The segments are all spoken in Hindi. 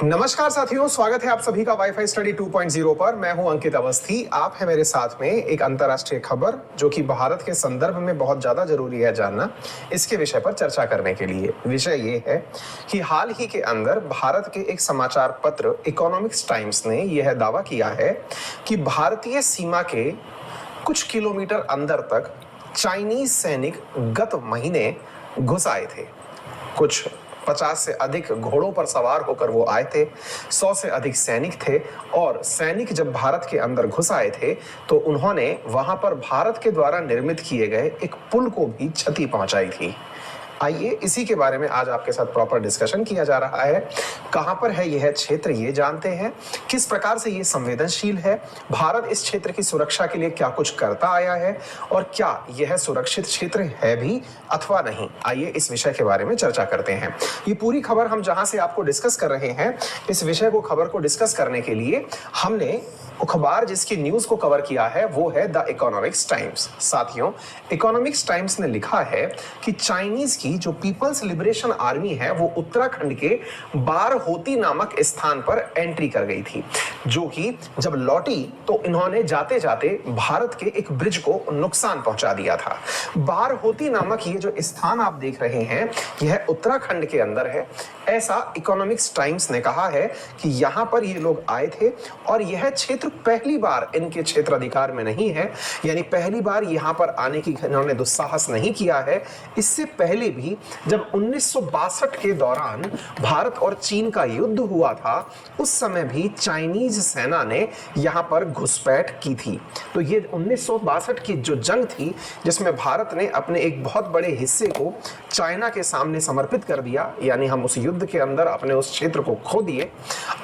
नमस्कार साथियों, स्वागत है आप सभी का वाईफाई स्टडी 2.0 पर। मैं हूं अंकित अवस्थी। आप है मेरे साथ में एक अंतर्राष्ट्रीय खबर जो कि भारत के संदर्भ में बहुत ज्यादा जरूरी है जानना, इसके विषय पर चर्चा करने के लिए। विषय ये है कि हाल ही के अंदर भारत के एक समाचार पत्र इकोनॉमिक्स टाइम्स ने यह दावा किया है कि भारतीय सीमा के कुछ किलोमीटर अंदर तक चाइनीज सैनिक गत महीने घुस आए थे। कुछ 50 से अधिक घोड़ों पर सवार होकर वो आए थे। 100 से अधिक सैनिक थे और सैनिक जब भारत के अंदर घुस आए थे तो उन्होंने वहां पर भारत के द्वारा निर्मित किए गए एक पुल को भी क्षति पहुंचाई थी। आइए इसी के बारे में आज आपके साथ प्रॉपर डिस्कशन किया जा रहा है। कहां पर है यह क्षेत्र ये जानते हैं, किस प्रकार से ये संवेदनशील है, भारत इस क्षेत्र की सुरक्षा के लिए क्या कुछ करता आया है और क्या यह सुरक्षित क्षेत्र है भी अथवा नहीं। आइए इस विषय के बारे में चर्चा करते हैं। ये पूरी खबर हम जहां से आपको डिस्कस कर रहे हैं, इस विषय को खबर को डिस्कस करने के लिए हमने अखबार जिसकी न्यूज को कवर किया है वो है द इकोनॉमिक्स टाइम्स। साथियों, इकोनॉमिक्स टाइम्स ने लिखा है कि चाइनीज की जो पीपल्स लिबरेशन आर्मी है वो उत्तराखंड के बारहोती नामक स्थान पर एंट्री कर गई थी, जो कि जब लौटी तो इन्होंने जाते जाते भारत के एक ब्रिज को नुकसान पहुंचा दिया था। बारहोती नामक ये जो स्थान आप देख रहे हैं यह उत्तराखंड के अंदर है, ऐसा इकोनॉमिक्स टाइम्स ने कहा है कि यहां पर ये लोग आए थे और यह क्षेत्र पहली बार इनके क्षेत्राधिकार में नहीं है, यानी पहली बार यहां पर आने की इन्होंने दुस्साहस नहीं किया है। इससे पहले भी जब 1962 के दौरान भारत और चीन का युद्ध हुआ था उस समय भी चाइनीज सेना ने यहां पर घुसपैठ की थी। तो ये 1962 की जो जंग थी जिसमें भारत ने अपने एक बहुत बड़े हिस्से को चाइना के सामने समर्पित कर दिया, यानी हम उस युद्ध के अंदर अपने उस क्षेत्र को खो दिए।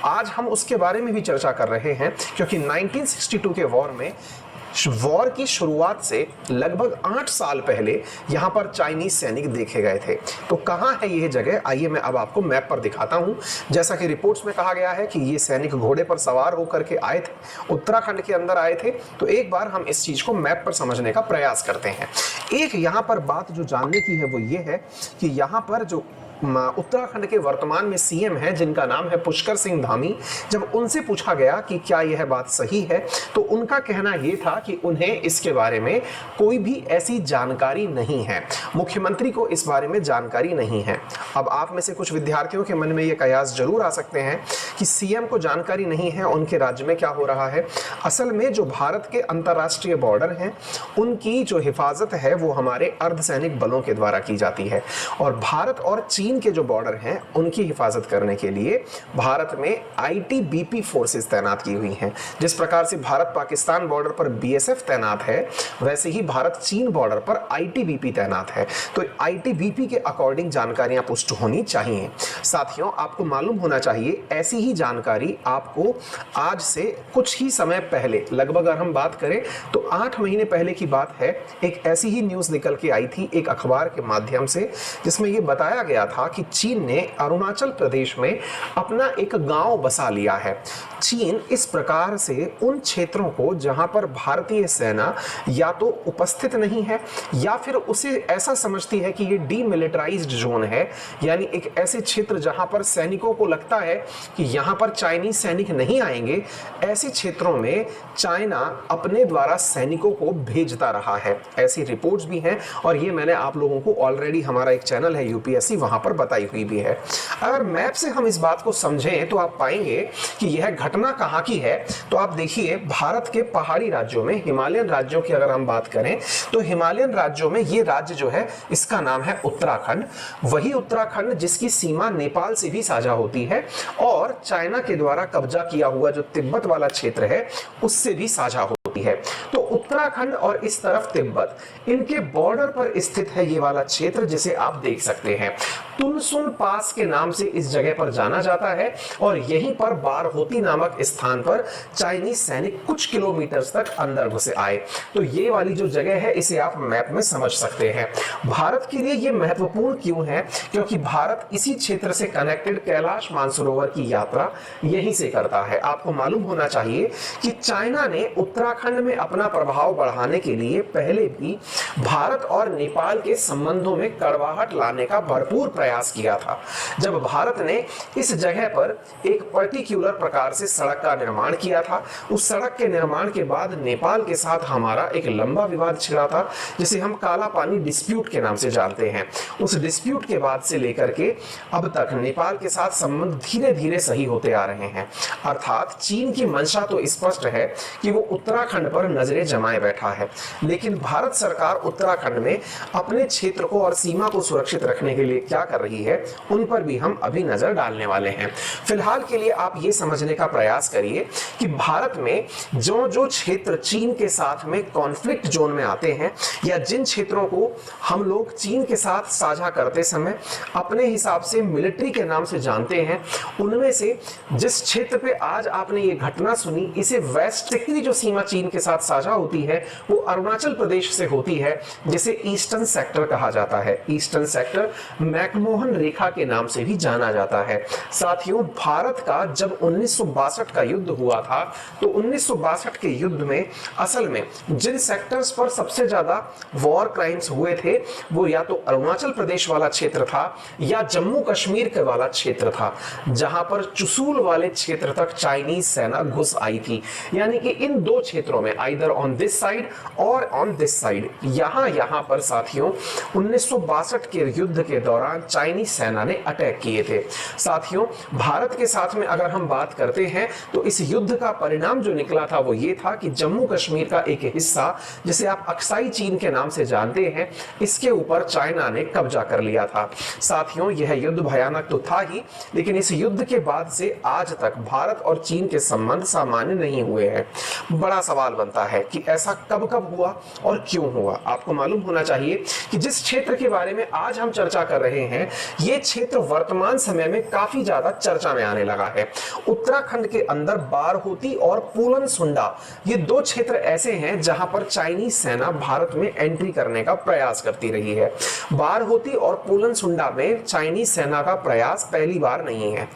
आज हम उसके बारे में भी चर्चा कर रहे हैं क्योंकि 1962 के वॉर की शुरुआत से लगभग 8 साल पहले यहां पर चाइनीज सैनिक देखे गए थे। तो कहां है यह जगह, आइए मैं अब आपको मैप पर दिखाता हूं। जैसा कि रिपोर्ट्स में कहा गया है कि ये सैनिक घोड़े पर सवार होकर के आए थे, उत्तराखंड के अंदर आए थे। तो एक बार हम इस चीज को मैप पर समझने का प्रयास करते हैं। एक यहां पर बात जो जानने की है वो ये है कि यहां पर जो उत्तराखंड के वर्तमान में सीएम है जिनका नाम है पुष्कर सिंह धामी, जब उनसे पूछा गया कि क्या यह बात सही है तो उनका कहना यह था कि उन्हें इसके बारे में कोई भी ऐसी जानकारी नहीं है, मुख्यमंत्री को इस बारे में जानकारी नहीं है। अब आप में से कुछ विद्यार्थियों के मन में यह कयास जरूर आ सकते हैं कि सीएम को जानकारी नहीं है उनके राज्य में क्या हो रहा है। असल में जो भारत के अंतर्राष्ट्रीय बॉर्डर हैं उनकी जो हिफाजत है वो हमारे अर्धसैनिक बलों के द्वारा की जाती है और भारत और चीन के जो बॉर्डर हैं उनकी हिफाजत करने के लिए भारत में आईटीबीपी फोर्सेस तैनात की हुई हैं। जिस प्रकार से भारत पाकिस्तान बॉर्डर पर बीएसएफ तैनात है वैसे ही भारत चीन बॉर्डर पर आईटीबीपी तैनात है। तो आईटीबीपी के अकॉर्डिंग जानकारियां पुष्ट होनी चाहिए। साथियों, आपको मालूम होना चाहिए ऐसी ही जानकारी आपको आज से कुछ ही समय पहले, लगभग अगर हम बात करें तो 8 महीने पहले की बात है, एक ऐसी ही न्यूज निकल के आई थी एक अखबार के माध्यम से जिसमें यह बताया गया था कि चीन ने अरुणाचल प्रदेश में अपना एक गांव बसा लिया है। चीन इस प्रकार से उन क्षेत्रों को जहां पर भारतीय सेना या तो उपस्थित नहीं है या फिर उसे ऐसा समझती है कि ये डीमिलिटराइज्ड जोन है, यानी एक ऐसे क्षेत्र जहां पर सैनिकों को लगता है कि यहां पर चाइनीज सैनिक नहीं आएंगे, ऐसे क्षेत्रों में चाइना अपने द्वारा सैनिकों को भेजता रहा है। ऐसी रिपोर्ट्स भी हैं और ये मैंने आप लोगों को ऑलरेडी, हमारा एक चैनल है यूपीएससी, वहां पर बताई हुई भी है। अगर मैप से हम इस बात को समझें तो आप पाएंगे कि यह घटना कहां की है। तो आप देखिए भारत के पहाड़ी राज्यों में, हिमालयन राज्यों की अगर हम बात करें तो हिमालयन राज्यों में ये राज्य जो है इसका नाम है उत्तराखंड। वही उत्तराखंड जिसकी सीमा नेपाल से भी साझा होती है और चाइना के द्वारा कब्जा किया हुआ जो तिब्बत वाला क्षेत्र है उससे भी साझा होती है। तो उत्तराखंड और इस तरफ तिब्बत, इनके बॉर्डर पर स्थित है ये वाला क्षेत्र जिसे आप देख सकते हैं। तुनसुन पास के नाम से इस जगह पर जाना जाता है और यहीं पर बारहोती नामक स्थान पर चाइनीज सैनिक कुछ किलोमीटर तक अंदर घुसे आए। तो ये वाली जो जगह है इसे आप मैप में समझ सकते हैं। भारत के लिए ये महत्वपूर्ण क्यों है? क्योंकि भारत इसी क्षेत्र से कनेक्टेड कैलाश मानसरोवर की यात्रा यहीं से करता है। आपको मालूम होना चाहिए कि चाइना ने उत्तराखंड में अपना प्रभाव प्रभाव बढ़ाने के लिए पहले भी भारत और नेपाल के संबंधों में कड़वाहट लाने का भरपूर प्रयास किया था। जब भारत ने इस जगह पर एक पर्टिकुलर प्रकार से सड़क का निर्माण किया था, उस सड़क के निर्माण के बाद नेपाल के साथ हमारा एक लंबा विवाद छिड़ा था, जिसे हम काला पानी डिस्प्यूट के नाम से जानते हैं। उस डिस्प्यूट के बाद से लेकर के अब तक नेपाल के साथ संबंध धीरे धीरे सही होते आ रहे हैं। अर्थात चीन की मंशा तो स्पष्ट है कि वो उत्तराखंड पर नजरें जमाए बैठा है, लेकिन भारत सरकार उत्तराखंड में अपने क्षेत्र को और सीमा को सुरक्षित रखने के लिए क्या कर रही है, उन पर भी हम अभी नजर डालने वाले हैं। फिलहाल के लिए आप ये समझने का प्रयास करिए कि भारत में जो जो क्षेत्र चीन के साथ में कॉन्फ्लिक्ट जोन में आते हैं, या जिन क्षेत्रों को हम लोग चीन के साथ साझा करते समय अपने हिसाब से मिलिट्री के नाम से जानते हैं, उनमें से जिस क्षेत्र पे आज आपने ये घटना सुनी, इसे वेस्ट की जो सीमा चीन के साथ साझा होती है वो अरुणाचल प्रदेश से होती है, जिसे ईस्टर्न सेक्टर कहा जाता है। ईस्टर्न सेक्टर मैकमोहन रेखा के नाम से भी जाना जाता है। साथियों, भारत का जब 1962 का युद्ध हुआ था, तो 1962 के युद्ध में असल में जिन सेक्टर्स पर सबसे ज्यादा वॉर क्राइम्स हुए थे, वो या तो अरुणाचल प्रदेश वाला क्षेत्र था या जम्मू कश्मीर के वाला क्षेत्र था, जहां पर चुसूल वाले क्षेत्र तक चाइनीज सेना घुस आई थी। यानी कि इन दो क्षेत्रों में, आइदर ऑन दिस साइड और ऑन दिस साइड, यहां पर साथियों 1962 के युद्ध के दौरान चाइनीज सेना ने अटैक किए थे। साथियों, भारत के साथ में अगर हम बात करते हैं तो इस युद्ध का परिणाम जो निकला था वो ये था कि जम्मू कश्मीर का एक हिस्सा, जिसे आप अक्साई चीन के नाम से जानते हैं, इसके ऊपर चाइना ने कब्जा कर लिया था। साथियों, यह युद्ध भयानक तो था ही, लेकिन इस युद्ध के बाद से आज तक भारत और चीन के संबंध सामान्य नहीं हुए हैं। बड़ा सवाल बनता है कि ऐसा कब कब हुआ और क्यों हुआ। आपको मालूम होना चाहिए कि जिस क्षेत्र के बारे में आज हम चर्चा कर रहे हैं, यह क्षेत्र वर्तमान समय में काफी ज्यादा चर्चा में आने लगा है। उत्तराखंड के अंदर बारहोती और पूलन सुंडा, ये दो क्षेत्र ऐसे हैं जहां पर चाइनीज सेना भारत में एंट्री करने का प्रयास करती रही है। बारहोती और पूलन सुंडा में चाइनीज सेना का प्रयास पहली बार नहीं है।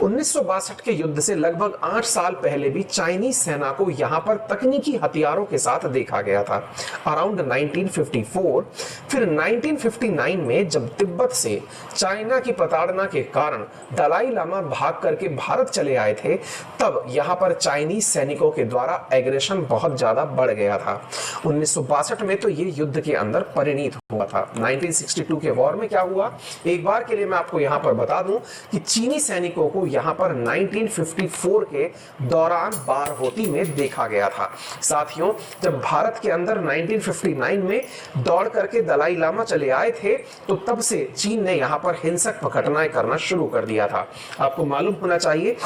1962 के युद्ध से लगभग 8 साल पहले भी चाइनीज सेना को यहां पर तकनीकी हथियारों के साथ देखा गया था, अराउंड 1954। फिर 1959 में जब तिब्बत से चाइना की प्रताड़ना के कारण दलाई लामा भाग करके भारत चले आए थे, तब यहां पर चाइनीज सैनिकों के द्वारा एग्रेशन बहुत ज्यादा बढ़ गया था। 1962 में तो ये युद्ध के अंदर परिणित हुआ था। 1962 के वॉर में क्या हुआ, एक बार के लिए मैं आपको यहां पर बता दूं कि चीनी सैनिकों को यहां पर 1954 के दौरान बारहोती में देखा गया था। साथियों, जब भारत के अंदर 1959 में दौड़ करके दलाई लामा चले आए थे, तो तब से चीन ने यहां पर हिंसक घटनाएं करना शुरू कर दिया था। आपको मालूम होना चाहिए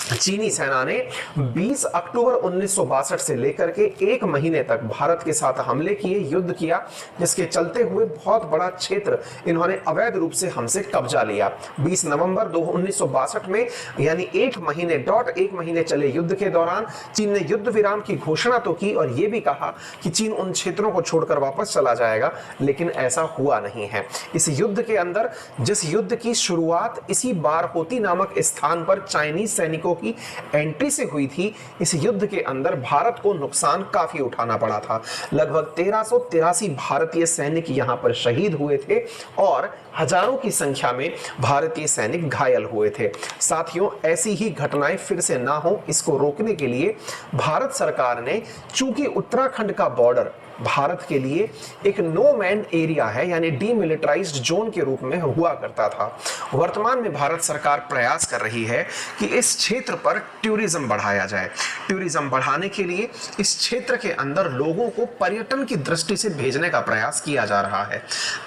चीनी सेना ने 20 अक्टूबर 1962 से लेकर के 1 महीने तक भारत के साथ हमले किए, युद्ध किया, जिसके चलते हुए बहुत बड़ा क्षेत्र इन्होंने अवैध रूप से हमसे कब्जा लिया। 20 नवंबर 1962 में, यानी 1 महीने चले युद्ध के दौरान चीन ने युद्ध विराम की घोषणा तो की और यह भी कहा कि चीन उन क्षेत्रों को छोड़कर वापस चला जाएगा, लेकिन ऐसा हुआ नहीं है। इस युद्ध के अंदर, जिस युद्ध की शुरुआत इसी बारहोती नामक स्थान पर चाइनीज सैनिकों की एंट्री से हुई थी, इस युद्ध के अंदर भारत को नुकसान काफी उठाना पड़ा था। लगभग 1383 भारतीय सैनिक यहां पर शहीद हुए थे और हजारों की संख्या में भारतीय सैनिक घायल हुए थे। साथियों, ऐसी ही घटनाएं फिर से ना हो, इसको रोकने के लिए भारत सरकार ने, चूंकि उत्तराखंड का बॉर्डर भारत के लिए एक नो मैन एरिया है, यानी डीमिलिटराइज्ड जोन के रूप में हुआ करता था, वर्तमान में भारत सरकार प्रयास कर रही है कि इस क्षेत्र पर टूरिज्म बढ़ाया जाए। टूरिज्म बढ़ाने के लिए इस क्षेत्र के अंदर लोगों को पर्यटन की दृष्टि से भेजने का प्रयास किया जा रहा है,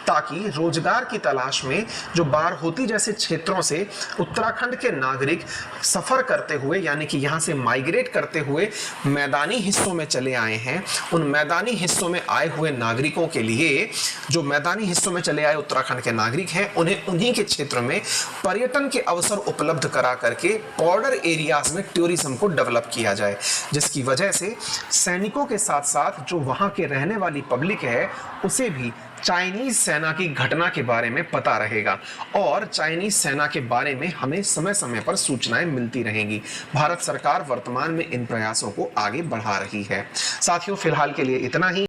ताकि रोजगार की तलाश में जो बारहोती जैसे क्षेत्रों से उत्तराखंड के नागरिक सफर करते हुए, यानी कि यहां से माइग्रेट करते हुए मैदानी हिस्सों में चले आए हैं, उन मैदानी हिस्सों में आए हुए नागरिकों के लिए, जो मैदानी हिस्सों में चले आए उत्तराखंड के नागरिक हैं, उन्हें उन्हीं के क्षेत्र में पर्यटन के अवसर उपलब्ध करा करके बॉर्डर एरियाज में टूरिज्म को डेवलप किया जाए, जिसकी वजह से सैनिकों के साथ साथ जो वहां के रहने वाली पब्लिक है उसे भी चाइनीज सेना की घटना के बारे में पता रहेगा और चाइनीज सेना के बारे में हमें समय समय पर सूचनाएं मिलती रहेंगी। भारत सरकार वर्तमान में इन प्रयासों को आगे बढ़ा रही है। साथियों, फिलहाल के लिए इतना ही।